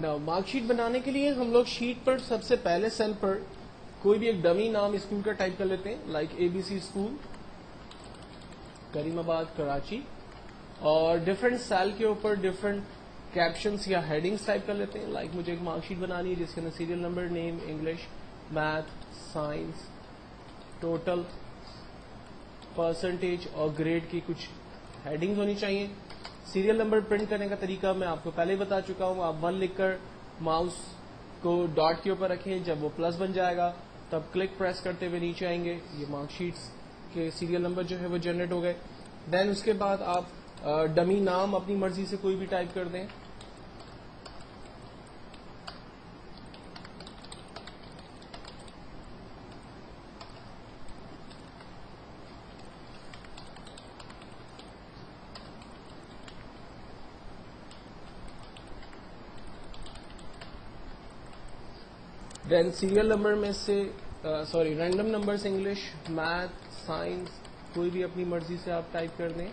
Mark sheet بنانے کے لیے ہم لوگ شیٹ پر سب سے پہلے سیل پر کوئی بھی ایک ڈمی نام اسکول کا ٹائپ کر لیتے ہیں، like A B C school Karimabad Karachi, اور ڈفرنٹ سیل کے اوپر ڈفرنٹ کیپشنس یا ہیڈنگس ٹائپ کر لیتے ہیں. لائک مجھے ایک مارک شیٹ بنانی ہے جس کے اندر serial number, name, English, math, science, total, percentage اور گریڈ کی کچھ ہیڈنگز ہونی چاہیے. سیریل نمبر پرنٹ کرنے کا طریقہ میں آپ کو پہلے بتا چکا ہوں. آپ 1 لکھ کر ماؤس کو ڈاٹ کے اوپر رکھیں، جب وہ پلس بن جائے گا تب کلک پریس کرتے ہوئے نیچے آئیں گے. یہ مارک شیٹس کے سیریل نمبر جو ہے وہ جنریٹ ہو گئے. دین اس کے بعد آپ ڈمی نام اپنی مرضی سے کوئی بھی ٹائپ کر دیں. دین سیریل نمبر میں سے random numbers English, math, science کوئی بھی اپنی مرضی سے آپ ٹائپ کر دیں.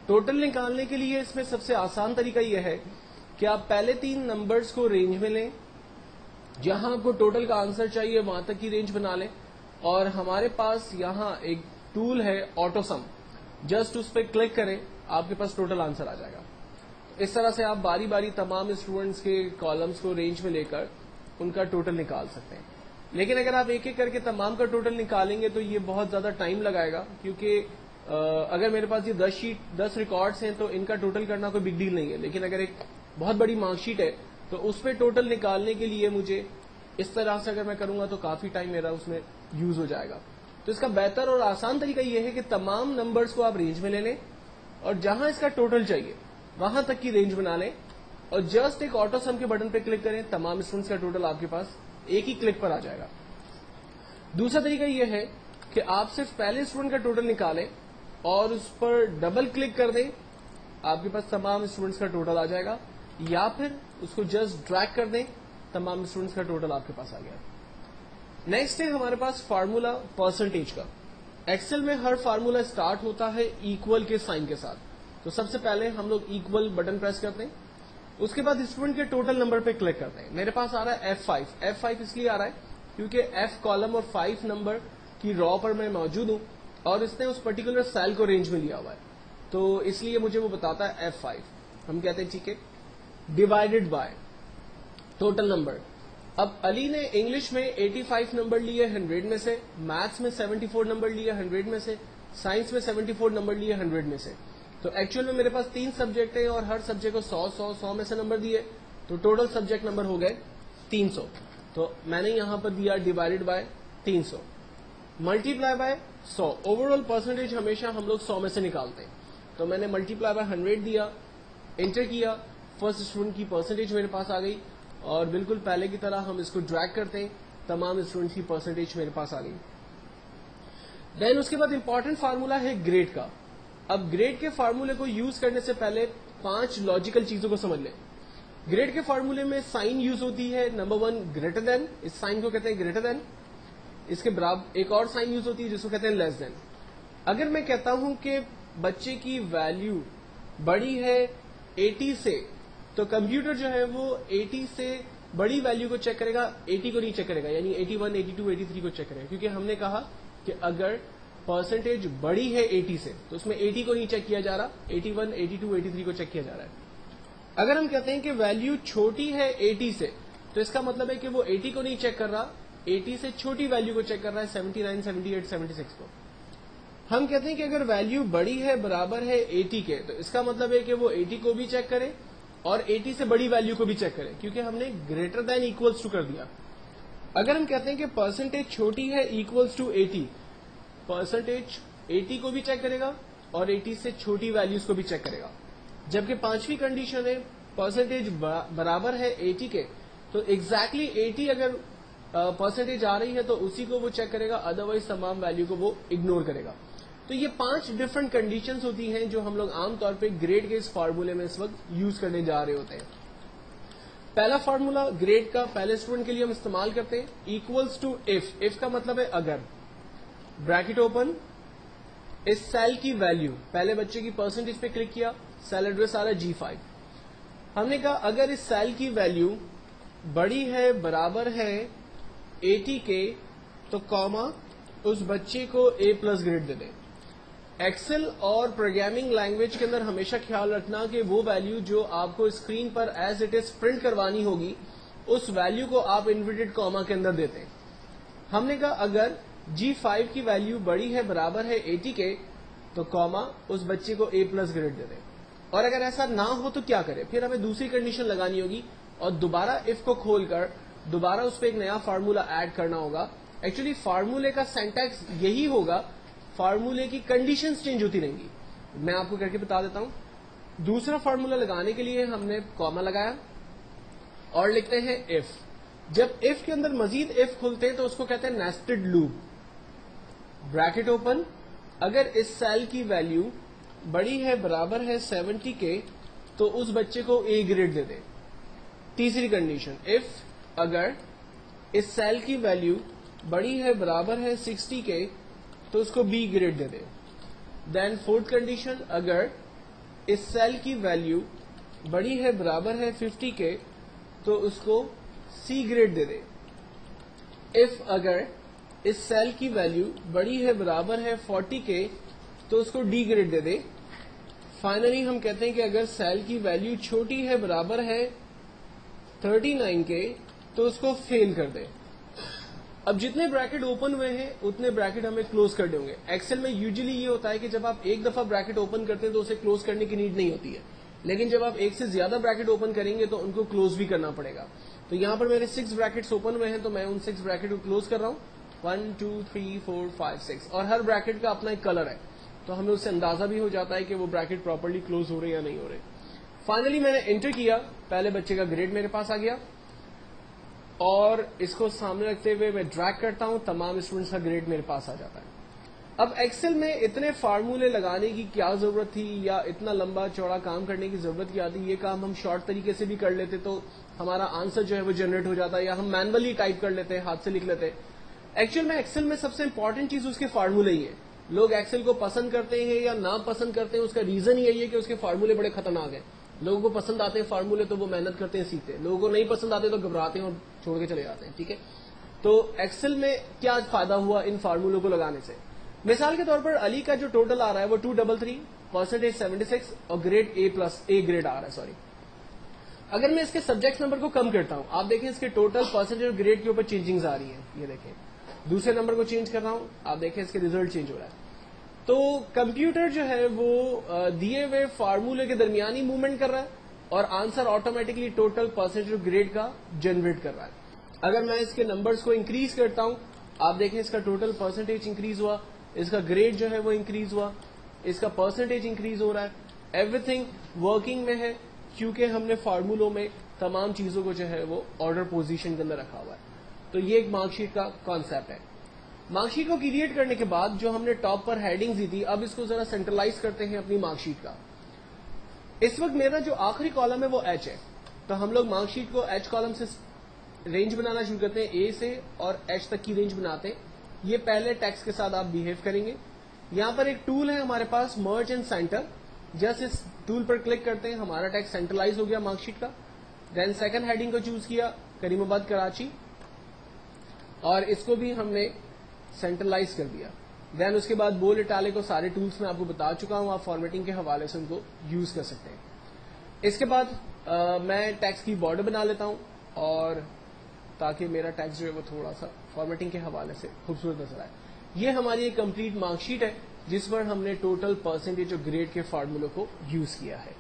ٹوٹل نکالنے کے لیے اس میں سب سے آسان طریقہ یہ ہے کہ آپ پہلے 3 نمبرز کو رینج میں لیں، جہاں آپ کو ٹوٹل کا آنسر چاہیے وہاں تک کی رینج بنا لیں. اور ہمارے پاس یہاں ایک ٹول ہے آٹو سم، جسٹ اس پہ کلک کریں، آپ کے پاس ٹوٹل آنسر آ جائے گا. اس طرح سے آپ باری باری تمام اسٹوڈنٹس کے کالمز کو رینج میں لے کر ان کا ٹوٹل نکال سکتے ہیں. لیکن اگر آپ ایک ایک کر کے تمام کا ٹوٹل نکالیں گے تو یہ بہت زیادہ ٹائم لگائے گا، کیونکہ اگر میرے پاس یہ 10 ریکارڈز ہیں تو ان کا ٹوٹل کرنا کوئی بگ ڈیل نہیں ہے. لیکن اگر ایک بہت بڑی مارک شیٹ ہے تو اس پہ ٹوٹل نکالنے کے لیے مجھے اس طرح سے اگر میں کروں گا تو کافی ٹائم میرا اس میں یوز ہو جائے گا. تو اس کا بہتر اور آسان طریقہ یہ ہے کہ تمام نمبرز کو آپ رینج میں لے لیں اور جہاں اس کا ٹوٹل چاہیے وہاں تک کی رینج بنا لیں اور جسٹ ایک آٹو سم کے بٹن پہ کلک کریں. تمام اسٹوڈنٹس کا ٹوٹل آپ کے پاس ایک ہی کلک پر آ جائے گا. دوسرا طریقہ یہ ہے کہ آپ صرف پہلے اسٹوڈنٹ کا ٹوٹل نکالیں اور اس پر ڈبل کلک کر دیں، آپ کے پاس تمام اسٹوڈنٹس کا ٹوٹل آ جائے گا. یا پھر اس کو جسٹ ڈریگ کر دیں، تمام اسٹوڈنٹس کا ٹوٹل آپ کے پاس آ گیا. نیکسٹ ہے ہمارے پاس فارمولا پرسنٹیج کا. ایکسل میں ہر فارمولا اسٹارٹ ہوتا ہے ایکول کے سائن کے ساتھ. تو سب سے پہلے ہم لوگ ایکول بٹن پریس کرتے ہیں، اس کے بعد اسٹوڈنٹ کے ٹوٹل نمبر پہ کلک کرتے ہیں. میرے پاس آ رہا ہے F5 اس لیے آ رہا ہے کیونکہ F کالم اور 5 نمبر کی رو پر میں موجود ہوں اور اس نے اس پرٹیکولر سیل کو رینج میں لیا ہوا ہے، تو اس لیے مجھے وہ بتاتا ہے F5. ہم کہتے ہیں ٹھیک ہے، ڈیوائڈیڈ بائی ٹوٹل نمبر. اب علی نے انگلش میں 85 نمبر لیے 100 میں سے، میتھس میں 74 نمبر لیے 100 میں سے، سائنس میں 74 نمبر لیے 100 میں سے. تو ایکچوئل میں میرے پاس 3 سبجیکٹ ہیں اور ہر سبجیکٹ کو 100 میں سے نمبر دیے، تو ٹوٹل سبجیکٹ نمبر ہو گئے 300. تو میں نے یہاں پر دیا divided by 300 multi ply by 100. Over all percentage ہمیشہ ہم لوگ 100 میں سے نکالتے ہیں، تو میں نے ملٹی پلائی بائی 100 دیا، انٹر کیا، فرسٹ اسٹوڈنٹ کی پرسنٹیج میرے پاس آ گئی اور بالکل پہلے کی طرح ہم اس کو ڈریگ کرتے ہیں، تمام اسٹوڈنٹس کی پرسنٹیج میرے پاس آ گئی. دین اس کے بعد امپورٹنٹ فارمولا ہے گریڈ کا. اب گریڈ کے فارمولے کو یوز کرنے سے پہلے 5 لاجیکل چیزوں کو سمجھ لیں. گریڈ کے فارمولے میں سائن یوز ہوتی ہے. نمبر 1 گریٹر دین، اس سائن کو کہتے ہیں گریٹر دین. اس کے برابر ایک اور سائن یوز ہوتی ہے جس کو کہتے ہیں لیس دین. اگر میں کہتا ہوں کہ بچے کی ویلیو بڑی ہے 80 سے، تو کمپیوٹر جو ہے وہ 80 سے بڑی ویلیو کو چیک کرے گا، 80 کو نہیں چیک کرے گا، یعنی 81، 82، 83 کو چیک کرے گا. کیونکہ ہم نے کہا کہ اگر پرسنٹیج بڑی ہے 80 سے تو اس میں 80 کو نہیں چیک کیا جا رہا، 81، 82، 83 کو چیک کیا جا رہا ہے. اگر ہم کہتے ہیں کہ ویلیو چھوٹی ہے 80 سے، تو اس کا مطلب ہے کہ وہ 80 کو نہیں چیک کر رہا، 80 سے چھوٹی ویلیو کو چیک کر رہا ہے، 79، 78، 76 کو. ہم کہتے ہیں کہ اگر ویلیو بڑی ہے برابر ہے 80 کے، تو اس کا مطلب ہے کہ وہ 80 کو بھی چیک کرے اور 80 سے بڑی ویلیو کو بھی چیک کرے، کیونکہ ہم نے گریٹر دین ایکولس ٹو کر دیا. اگر ہم کہتے ہیں کہ پرسنٹیج چھوٹی ہے ایکولس ٹو 80، پرسنٹیج 80 کو بھی چیک کرے گا اور 80 سے چھوٹی ویلیوز کو بھی چیک کرے گا. جبکہ 5ویں کنڈیشن ہے پرسنٹیج برابر ہے 80 کے، تو ایگزیکٹلی 80 اگر پرسنٹیج آ رہی ہے تو اسی کو وہ چیک کرے گا، ادروائز تمام ویلیو کو وہ اگنور کرے گا. تو یہ 5 ڈفرنٹ کنڈیشنز ہوتی ہیں جو ہم لوگ عام طور پہ گریڈ کے اس فارمولے میں اس وقت یوز کرنے جا رہے ہوتے ہیں. پہلا فارمولا گریڈ کا پہلے اسٹوڈنٹ کے لیے ہم استعمال کرتے ہیں ایکولس ٹو اف کا مطلب ہے اگر، بریکٹ اوپن، اس سیل کی ویلیو، پہلے بچے کی پرسنٹیج پہ کلک کیا، سیل ایڈریس آ رہا ہے G5. ہم نے کہا اگر اس سیل کی ویلیو بڑی ہے برابر ہے 80 کے تو کاما اس بچے کو A+ گریڈ دے دیں. ایکسل اور پروگرامنگ لینگویج کے اندر ہمیشہ خیال رکھنا کہ وہ ویلیو جو آپ کو screen per as it is print کروانی ہوگی اس ویلیو کو آپ انورٹڈ کاما کے اندر دیتے ہیں. ہم نے کہا اگر G5 کی ویلیو بڑی ہے برابر ہے 80 کے تو کاما اس بچے کو A+ گریڈ دے دیں. اور اگر ایسا نہ ہو تو کیا کرے؟ پھر ہمیں دوسری کنڈیشن لگانی ہوگی اور دوبارہ اف کو کھول کر دوبارہ اس پہ ایک نیا فارمولا ایڈ کرنا ہوگا. ایکچولی فارمولے کا سینٹیکس یہی ہوگا، فارمولے کی کنڈیشنز چینج ہوتی رہیں گی. میں آپ کو کر کے بتا دیتا ہوں. دوسرا فارمولا لگانے کے لیے ہم نے کاما لگایا اور لکھتے ہیں اف. جب اف کے اندر مزید اف کھلتے ہیں تو اس کو کہتے ہیں نیسٹڈ لوپ. بریکٹ اوپن، اگر اس سیل کی ویلیو بڑی ہے برابر ہے 70 کے تو اس بچے کو A گریڈ دے دیں. تیسری کنڈیشن اف اگر اس سیل کی ویلیو بڑی ہے برابر ہے 60 کے تو اس کو B گریڈ دے دیں. دین فورتھ کنڈیشن اگر اس سیل کی ویلیو بڑی ہے برابر ہے 50 کے تو اس کو C گریڈ دے دیں. اف اگر اس سیل کی ویلیو بڑی ہے برابر ہے 40 کے تو اس کو D گریڈ دے دیں. فائنلی ہم کہتے ہیں کہ اگر سیل کی ویلیو چھوٹی ہے برابر ہے 39 کے تو اس کو فیل کر دیں. اب جتنے بریکٹ اوپن ہوئے ہیں اتنے بریکٹ ہمیں کلوز کرنے ہوں گے. ایکسل میں یوزلی یہ ہوتا ہے کہ جب آپ ایک دفعہ بریکٹ اوپن کرتے ہیں تو اسے کلوز کرنے کی نیڈ نہیں ہوتی ہے، لیکن جب آپ ایک سے زیادہ بریکٹ اوپن کریں گے تو ان کو کلوز بھی کرنا پڑے گا. تو یہاں پر میرے 6 بریکٹس اوپن ہوئے ہیں تو میں ان 6 بریکٹ کو کلوز کر رہا ہوں. 1 2 3 4 5 6 اور ہر بریکٹ کا اپنا ایک کلر ہے تو ہمیں اس سے اندازہ بھی ہو جاتا ہے کہ وہ بریکٹ پراپرلی کلوز ہو رہے یا نہیں ہو رہے. فائنلی میں نے انٹر کیا، پہلے بچے کا گریڈ میرے پاس آ گیا اور اس کو سامنے رکھتے ہوئے میں ڈریگ کرتا ہوں، تمام اسٹوڈنٹس کا گریڈ میرے پاس آ جاتا ہے. اب ایکسل میں اتنے فارمولے لگانے کی کیا ضرورت تھی یا اتنا لمبا چوڑا کام کرنے کی ضرورت کیا تھی؟ یہ کام ہم شارٹ طریقے سے بھی کر لیتے تو ہمارا آنسر جو ہے وہ جنریٹ ہو جاتا ہے، یا ہم مینولی ٹائپ کر لیتے، ہاتھ سے لکھ لیتے. ایکچوئل میں ایکسل میں سب سے امپورٹنٹ چیز اس کے فارمولے ہی ہے. لوگ ایکسل کو پسند کرتے ہیں یا نا پسند کرتے ہیں، اس کا ریزن یہی ہے کہ اس کے فارمولے بڑے خطرناک ہیں. لوگوں کو پسند آتے ہیں فارمولے تو وہ محنت کرتے ہیں، سیکھتے ہیں. لوگوں کو نہیں پسند آتے تو گھبراتے ہیں اور چھوڑ کے چلے جاتے ہیں. ٹھیک ہے، تو ایکسل میں کیا فائدہ ہوا ان فارمولوں کو لگانے سے؟ مثال کے طور پر علی کا جو ٹوٹل آ رہا ہے وہ 233 پرسنٹیج 76 اور گریڈ A+ گریڈ آ رہا ہے. سوری، اگر میں اس کے سبجیکٹ نمبر کو کم کرتا ہوں، آپ دیکھیں اس کے ٹوٹل پرسنٹیج اور گریڈ کے اوپر چینجنگز آ رہی ہیں. یہ دیکھیں دوسرے نمبر کو چینج کر رہا ہوں، آپ دیکھیں اس کے ریزلٹ چینج ہو رہا ہے. تو کمپیوٹر جو ہے وہ دیے ہوئے فارمولے کے درمیان ہی موومنٹ کر رہا ہے اور آنسر آٹومیٹکلی ٹوٹل پرسنٹیج اور گریڈ کا جنریٹ کر رہا ہے. اگر میں اس کے نمبرز کو انکریز کرتا ہوں، آپ دیکھیں اس کا ٹوٹل پرسنٹیج انکریز ہوا، اس کا گریڈ جو ہے وہ انکریز ہوا، اس کا پرسنٹیج انکریز ہو رہا ہے. ایوری تھنگ ورکنگ میں ہے کیونکہ ہم نے فارمولوں میں تمام چیزوں کو جو ہے وہ آرڈر پوزیشن کے اندر رکھا ہوا ہے. تو یہ ایک مارک شیٹ کا کانسیپٹ ہے. مارک شیٹ کو کریٹ کرنے کے بعد جو ہم نے ٹاپ پر ہیڈنگز دی تھی، اب اس کو ذرا سینٹرلائز کرتے ہیں اپنی مارک شیٹ کا. اس وقت میرا جو آخری کالم ہے وہ ایچ ہے، تو ہم لوگ مارک شیٹ کو ایچ کالم سے رینج بنانا شروع کرتے ہیں، اے سے اور ایچ تک کی رینج بناتے ہیں. یہ پہلے ٹیکسٹ کے ساتھ آپ بہیو کریں گے. یہاں پر ایک ٹول ہے ہمارے پاس مرج اینڈ سینٹر، جسٹ اس ٹول پر کلک کرتے ہیں ہمارا ٹیکسٹ سینٹرلائز ہو گیا مارک شیٹ کا. دین سیکنڈ ہیڈنگ کو چوز کیا کریم آباد کراچی اور اس کو بھی ہم نے سینٹرلائز کر دیا. دین اس کے بعد بولڈ اٹیلک کو سارے ٹولس میں آپ کو بتا چکا ہوں، آپ فارمیٹنگ کے حوالے سے ان کو یوز کر سکتے ہیں. اس کے بعد میں ٹیکسٹ کی بارڈر بنا لیتا ہوں اور تاکہ میرا ٹیکسٹ جو ہے وہ تھوڑا سا فارمیٹنگ کے حوالے سے خوبصورت نظر آئے. یہ ہماری ایک کمپلیٹ مارک شیٹ ہے جس پر ہم نے ٹوٹل پرسنٹیج اور گریڈ کے فارمولوں کو یوز کیا ہے.